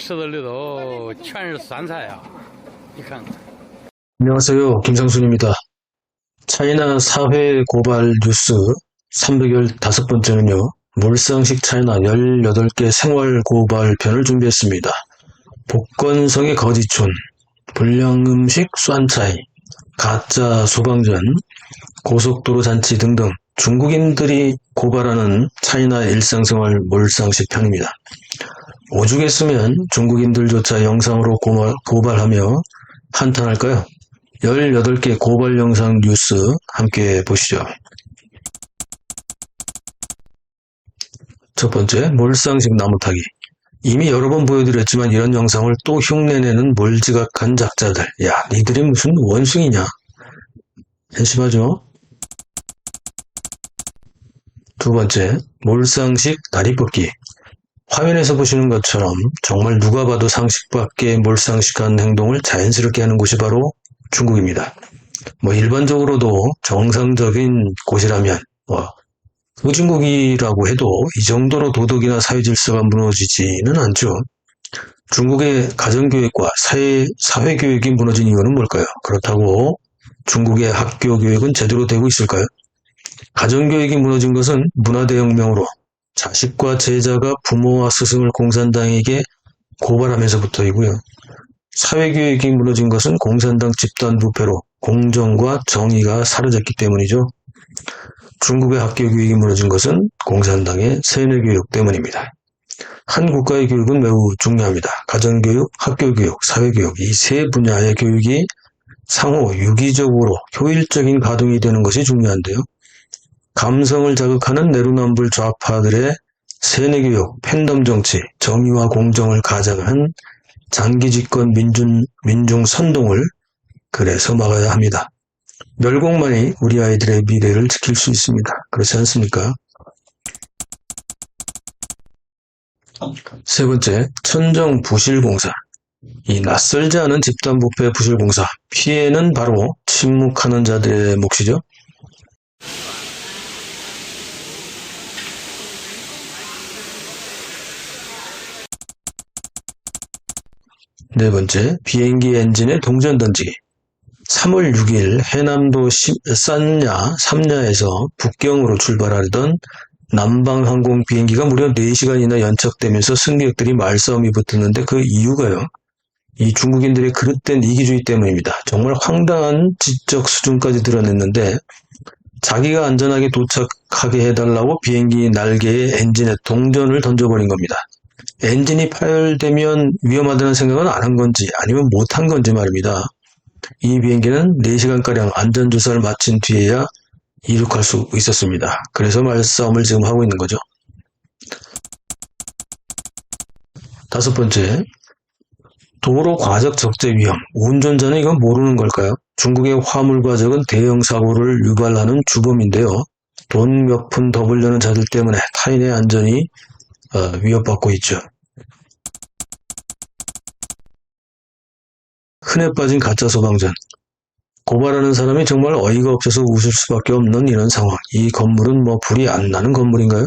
서둘러도全是山菜啊！你看看， 안녕하세요. 김상순입니다. 차이나 사회 고발 뉴스 315번째는요. 물상식 차이나 18개 생활 고발 편을 준비했습니다. 복건성의 거지촌, 불량음식 쏜차이, 가짜 소방전, 고속도로 잔치 등등 중국인들이 고발하는 차이나 일상생활 몰상식 편입니다. 오죽했으면 중국인들조차 영상으로 고발하며 한탄할까요? 18개 고발 영상 뉴스 함께 보시죠. 첫 번째, 몰상식 나무타기. 이미 여러 번 보여드렸지만 이런 영상을 또 흉내내는 몰지각한 작자들. 야, 니들이 무슨 원숭이냐? 한심하죠? 두 번째, 몰상식 다리 뻗기. 화면에서 보시는 것처럼 정말 누가 봐도 상식 밖의 몰상식한 행동을 자연스럽게 하는 곳이 바로 중국입니다. 일반적으로도 정상적인 곳이라면 후진국이라고 해도 이 정도로 도덕이나 사회질서가 무너지지는 않죠. 중국의 가정교육과 사회교육이 무너진 이유는 뭘까요? 그렇다고 중국의 학교교육은 제대로 되고 있을까요? 가정교육이 무너진 것은 문화대혁명으로 자식과 제자가 부모와 스승을 공산당에게 고발하면서부터이고요. 사회교육이 무너진 것은 공산당 집단부패로 공정과 정의가 사라졌기 때문이죠. 중국의 학교교육이 무너진 것은 공산당의 세뇌교육 때문입니다. 한 국가의 교육은 매우 중요합니다. 가정교육, 학교교육, 사회교육 이 세 분야의 교육이 상호 유기적으로 효율적인 가동이 되는 것이 중요한데요. 감성을 자극하는 내로남불 좌파들의 세뇌교육, 팬덤 정치, 정의와 공정을 가장한 장기집권 민중 선동을 그래서 막아야 합니다. 멸공만이 우리 아이들의 미래를 지킬 수 있습니다. 그렇지 않습니까? 세 번째, 천정 부실공사. 이 낯설지 않은 집단부패 부실공사. 피해는 바로 침묵하는 자들의 몫이죠. 네 번째, 비행기 엔진에 동전 던지기. 3월 6일 해남도 산야, 삼야에서 북경으로 출발하던 남방항공 비행기가 무려 4시간이나 연착되면서 승객들이 말싸움이 붙었는데 그 이유가요. 이 중국인들의 그릇된 이기주의 때문입니다. 정말 황당한 지적 수준까지 드러냈는데 자기가 안전하게 도착하게 해달라고 비행기 날개에 엔진에 동전을 던져버린 겁니다. 엔진이 파열되면 위험하다는 생각은 안 한 건지 아니면 못한 건지 말입니다. 이 비행기는 4시간가량 안전조사를 마친 뒤에야 이륙할 수 있었습니다. 그래서 말싸움을 지금 하고 있는 거죠. 다섯 번째, 도로 과적 적재 위험. 운전자는 이건 모르는 걸까요? 중국의 화물 과적은 대형 사고를 유발하는 주범인데요. 돈 몇 푼 더 벌려는 자들 때문에 타인의 안전이 위협받고 있죠. 흔해 빠진 가짜 소방전. 고발하는 사람이 정말 어이가 없어서 웃을 수밖에 없는 이런 상황. 이 건물은 불이 안 나는 건물인가요?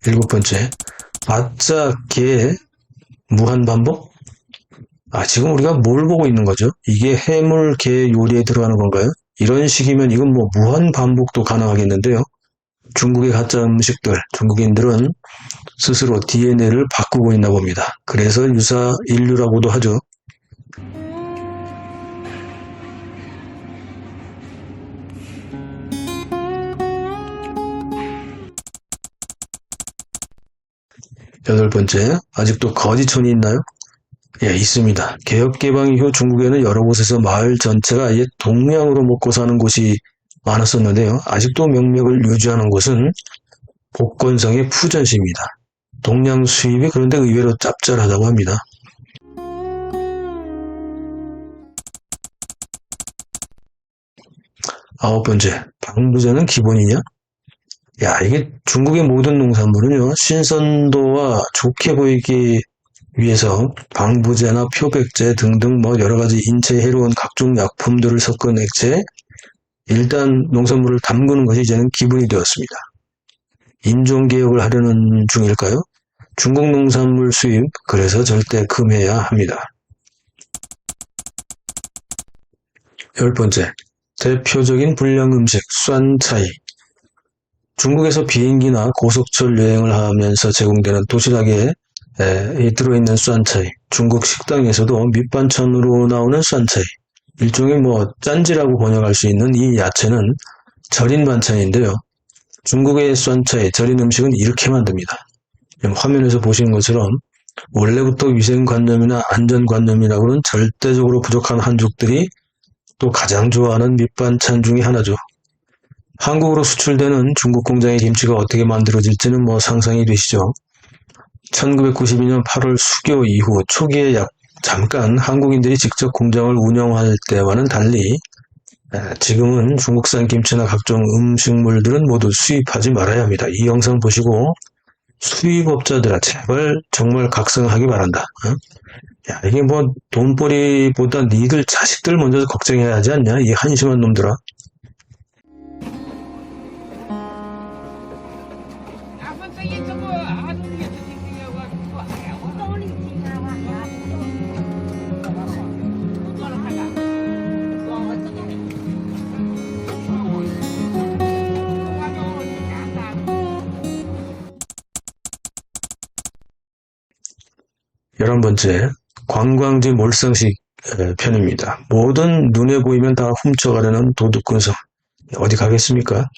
일곱 번째, 바짝 개 무한반복? 지금 우리가 뭘 보고 있는 거죠? 이게 해물 게 요리에 들어가는 건가요? 이런 식이면 이건 무한 반복도 가능하겠는데요. 중국의 가짜 음식들, 중국인들은 스스로 DNA를 바꾸고 있나 봅니다. 그래서 유사 인류라고도 하죠. 여덟 번째, 아직도 거지촌이 있나요? 예, 있습니다. 개혁 개방 이후 중국에는 여러 곳에서 마을 전체가 아예 동양으로 먹고 사는 곳이 많았었는데요. 아직도 명맥을 유지하는 곳은 복건성의 푸전시입니다. 동양 수입이 그런데 의외로 짭짤하다고 합니다. 아홉 번째, 방부제는 기본이냐? 야, 이게 중국의 모든 농산물은요, 신선도와 좋게 보이기 위에서 방부제나 표백제 등등 여러 가지 인체에 해로운 각종 약품들을 섞은 액체에 일단 농산물을 담그는 것이 이제는 기본이 되었습니다. 인종개혁을 하려는 중일까요? 중국 농산물 수입 그래서 절대 금해야 합니다. 10번째, 대표적인 불량 음식 蒜 차이. 중국에서 비행기나 고속철 여행을 하면서 제공되는 도시락에 들어있는 蒜 차이. 중국 식당에서도 밑반찬으로 나오는 蒜 차이. 일종의 짠지라고 번역할 수 있는 이 야채는 절인 반찬인데요. 중국의 蒜 차이, 절인 음식은 이렇게 만듭니다. 화면에서 보시는 것처럼 원래부터 위생관념이나 안전관념이라고는 절대적으로 부족한 한족들이 또 가장 좋아하는 밑반찬 중에 하나죠. 한국으로 수출되는 중국 공장의 김치가 어떻게 만들어질지는 상상이 되시죠. 1992년 8월 수교 이후 초기에 잠깐 한국인들이 직접 공장을 운영할 때와는 달리 지금은 중국산 김치나 각종 음식물들은 모두 수입하지 말아야 합니다. 이 영상 보시고 수입업자들아 제발 정말 각성하기 바란다. 야, 이게 돈벌이보다 니들 자식들 먼저 걱정해야 하지 않냐? 이 한심한 놈들아. 열한 번째, 관광지 몰상식 편입니다. 모든 눈에 보이면 다 훔쳐가려는 도둑군성. 어디 가겠습니까?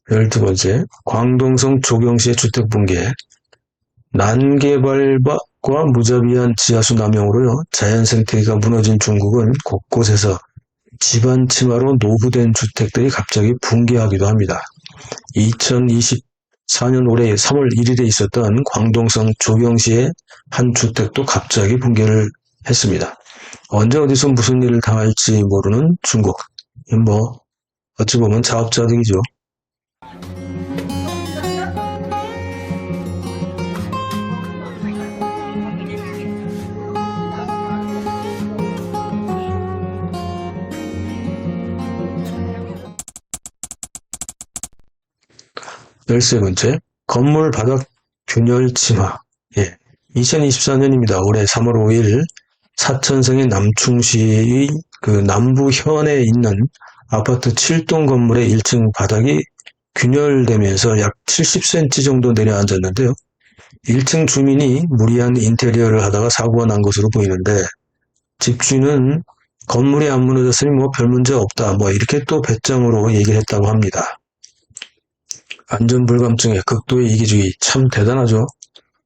열두 번째, 광동성 조경시의 주택 붕괴. 난개발과 무자비한 지하수 남용으로요, 자연 생태계가 무너진 중국은 곳곳에서 집안 침하로 노후된 주택들이 갑자기 붕괴하기도 합니다. 2024년 올해 3월 1일에 있었던 광동성 조경시의 한 주택도 갑자기 붕괴를 했습니다. 언제 어디서 무슨 일을 당할지 모르는 중국. 어찌 보면 자업자득이죠. 열세 번째, 건물 바닥 균열 침하. 2024년입니다. 올해 3월 5일 사천성의 남충시의 남부현에 있는 아파트 7동 건물의 1층 바닥이 균열되면서 약 70cm 정도 내려앉았는데요. 1층 주민이 무리한 인테리어를 하다가 사고가 난 것으로 보이는데 집주인은 건물이 안 무너졌으니 별 문제 없다. 이렇게 또 배짱으로 얘기를 했다고 합니다. 안전불감증의 극도의 이기주의 참 대단하죠.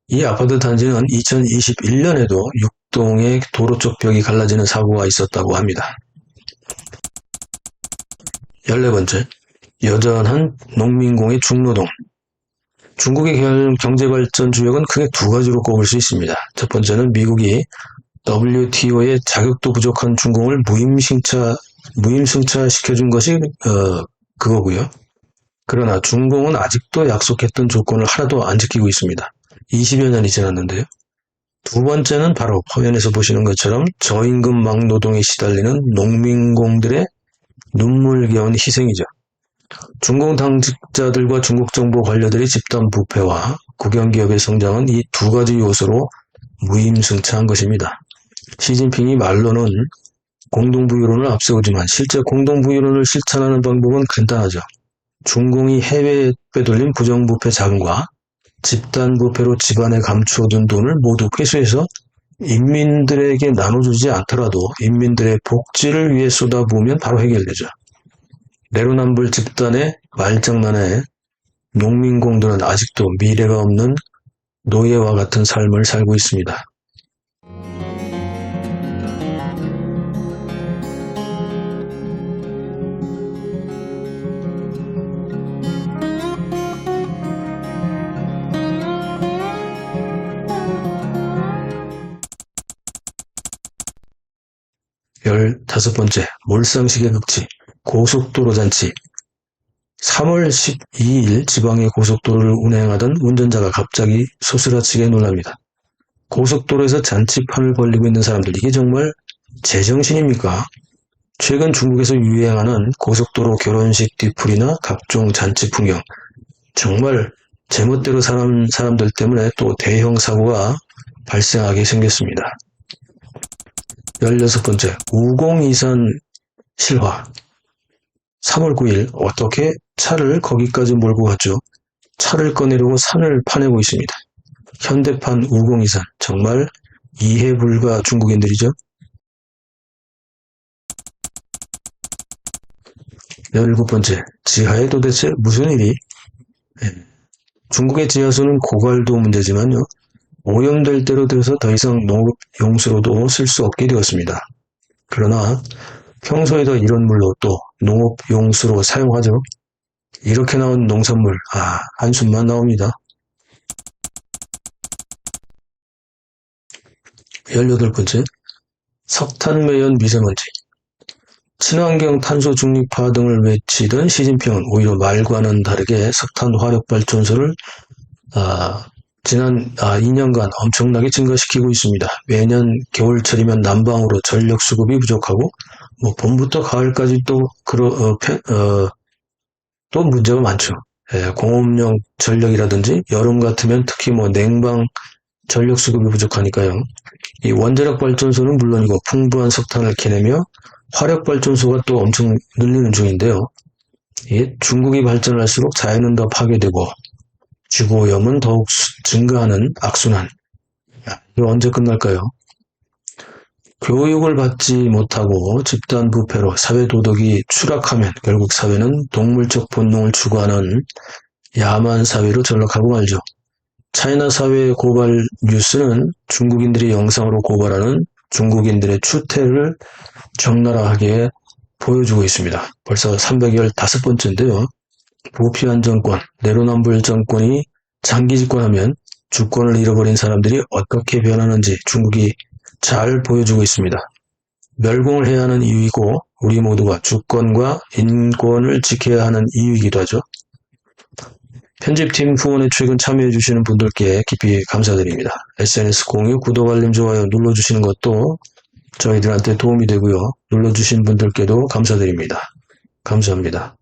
이 아파트 단지는 2021년에도 6동의 도로 쪽 벽이 갈라지는 사고가 있었다고 합니다. 14번째, 여전한 농민공의 중노동. 중국의 경제발전 주역은 크게 두 가지로 꼽을 수 있습니다. 첫 번째는 미국이 WTO의 자격도 부족한 중공을 무임승차시켜준 것이 그거고요. 그러나 중공은 아직도 약속했던 조건을 하나도 안 지키고 있습니다. 20여 년이 지났는데요. 두 번째는 바로 화면에서 보시는 것처럼 저임금 막노동에 시달리는 농민공들의 눈물겨운 희생이죠. 중공 당직자들과 중국 정보 관료들의 집단 부패와 국영기업의 성장은 이 두 가지 요소로 무임승차한 것입니다. 시진핑이 말로는 공동부유론을 앞세우지만 실제 공동부유론을 실천하는 방법은 간단하죠. 중공이 해외에 빼돌린 부정부패 자금과 집단부패로 집안에 감추어둔 돈을 모두 회수해서 인민들에게 나눠주지 않더라도 인민들의 복지를 위해 쏟아부으면 바로 해결되죠. 내로남불 집단의 말장난에 농민공들은 아직도 미래가 없는 노예와 같은 삶을 살고 있습니다. 5번째, 몰상식의 극치, 고속도로 잔치. 3월 12일 지방의 고속도로를 운행하던 운전자가 갑자기 소스라치게 놀랍니다. 고속도로에서 잔치판을 벌리고 있는 사람들, 이게 정말 제정신입니까? 최근 중국에서 유행하는 고속도로 결혼식 뒤풀이나 각종 잔치 풍경, 정말 제멋대로 사람들 때문에 또 대형 사고가 발생하게 생겼습니다. 16번째, 우공이산 실화. 3월 9일 어떻게 차를 거기까지 몰고 갔죠? 차를 꺼내려고 산을 파내고 있습니다. 현대판 우공이산, 정말 이해 불가 중국인들이죠. 17번째, 지하에 도대체 무슨 일이? 중국의 지하수는 고갈도 문제지만요, 오염될 대로 돼서 더 이상 농업용수로도 쓸 수 없게 되었습니다. 그러나 평소에도 이런 물로 또 농업용수로 사용하죠. 이렇게 나온 농산물, 한숨만 나옵니다. 18번째, 석탄 매연 미세먼지. 친환경 탄소 중립화 등을 외치던 시진핑은 오히려 말과는 다르게 석탄 화력발전소를 지난 2년간 엄청나게 증가시키고 있습니다. 매년 겨울철이면 난방으로 전력 수급이 부족하고 봄부터 가을까지 또 문제가 많죠. 공업용 전력이라든지 여름 같으면 특히 냉방 전력 수급이 부족하니까요. 이 원자력 발전소는 물론이고 풍부한 석탄을 캐내며 화력 발전소가 또 엄청 늘리는 중인데요. 중국이 발전할수록 자연은 더 파괴되고 지구오염은 더욱 증가하는 악순환. 이거 언제 끝날까요? 교육을 받지 못하고 집단 부패로 사회 도덕이 추락하면 결국 사회는 동물적 본능을 추구하는 야만 사회로 전락하고 말죠. 차이나 사회 고발 뉴스는 중국인들이 영상으로 고발하는 중국인들의 추태를 적나라하게 보여주고 있습니다. 벌써 315번째인데요. 부패한 정권, 내로남불 정권이 장기 집권하면 주권을 잃어버린 사람들이 어떻게 변하는지 중국이 잘 보여주고 있습니다. 멸공을 해야 하는 이유이고 우리 모두가 주권과 인권을 지켜야 하는 이유이기도 하죠. 편집팀 후원에 최근 참여해주시는 분들께 깊이 감사드립니다. SNS 공유, 구독, 알림, 좋아요 눌러주시는 것도 저희들한테 도움이 되고요. 눌러주신 분들께도 감사드립니다. 감사합니다.